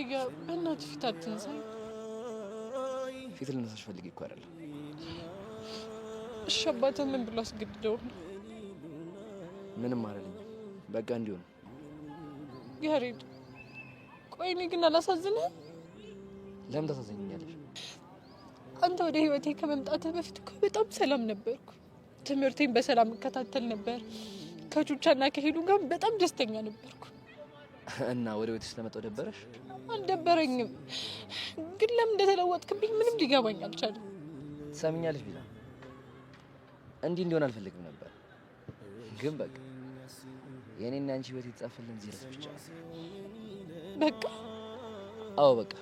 ያ በእናትህ ፊት አትንሳኝ። ፊት ልነሳሽ ፈልጌ እኮ አይደለም። እሺ አባትህ ምን ብሎ አስገድደው? ምንም አይደለም። በቃ እንዲሁ ነው። ያሬድ ቆይ እኔ ግን አላሳዝንህም? ለምን ታሳዝኛለሽ? አንተ ወደ ህይወቴ ከመምጣትህ በፊት እኮ በጣም ሰላም ነበርኩ። ትምህርቴን በሰላም እከታተል ነበር። ከቹቻና ከሄዱ ጋር በጣም ደስተኛ ነበርኩ። እና ወደ ቤት ስለመጣው ደበረሽ? አልደበረኝም፣ ግን ለምን እንደተለወጥክብኝ ምንም ሊገባኝ አልቻለም። ትሰሚኛለሽ ቢላ፣ እንዲህ እንዲሆን አልፈልግም ነበር፣ ግን በቃ የኔና አንቺ ህይወት የተጻፈልን እዚህ ድረስ ብቻ። በቃ አዎ በቃ።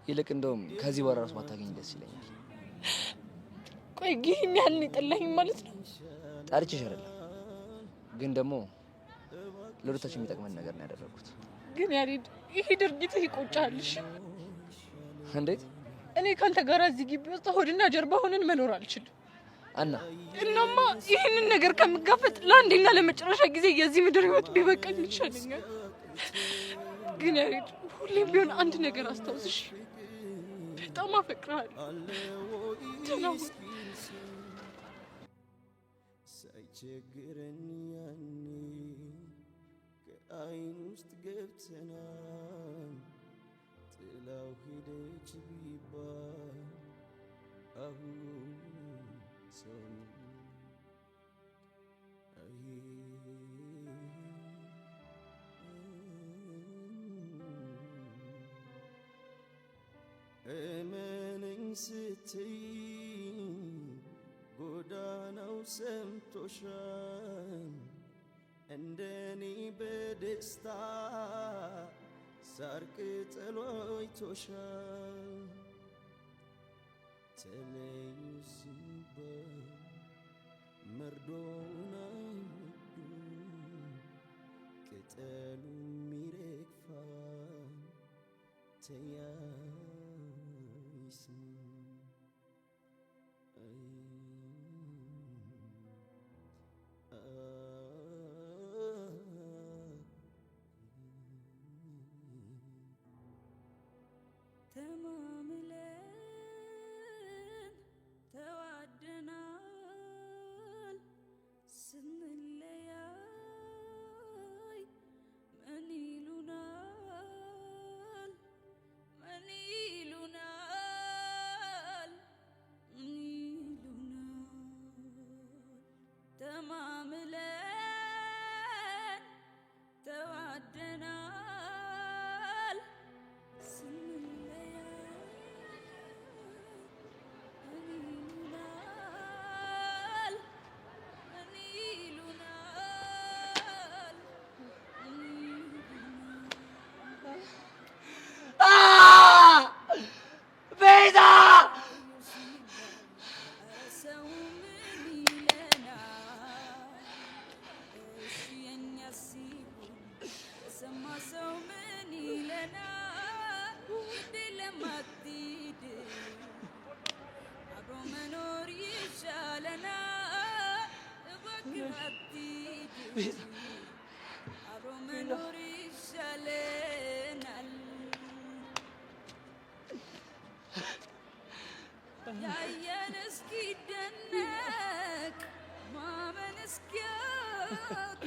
ይልቅ እንደውም ከዚህ በኋላ ራስ ማታገኝ ደስ ይለኛል። ቆይ ይህን ያህል የጠላኝ ማለት ነው? ጠርቼሽ አይደለም፣ ግን ደግሞ ለሁለታችን የሚጠቅመን ነገር ነው ያደረኩት። ግን ያሬድ ይሄ ድርጊትህ ይቆጫልሽ። እንዴት? እኔ ካንተ ጋር እዚህ ግቢ ውስጥ ሆድና ጀርባ ሆነን መኖር አልችልም። እናማ ይህንን ነገር ከምጋፈጥ ለአንዴና ለመጨረሻ ጊዜ የዚህ ምድር ህይወት ቢበቃኝ ይሻለኛል። ግን ያሬድ ሁሌም ቢሆን አንድ ነገር አስታውስሽ፣ በጣም አፈቅርሃለሁ። ሳይቸግረን ያኔ ከአይን ውስጥ ገብተናል። ጥላው ሄደች ቢባል አሁን ሰው እመነኝ ስትይ ጎዳናው ሰምቶሻል። እንደኔ በደስታ ሳር ቅጠሉ አይቶሻል። ተለዩ ሲባል መርዶውን አይወዱም፣ ቅጠሉም ይረግፋል። ተያይስም ተማምለን ተዋደናል። ስንለያይ ምን ይሉናል? ምን ይሉናል? ምን ይሉናል? ተማምለን ተዋደናል። ያየን እስኪደነቅ ማመን እስኪያቅተው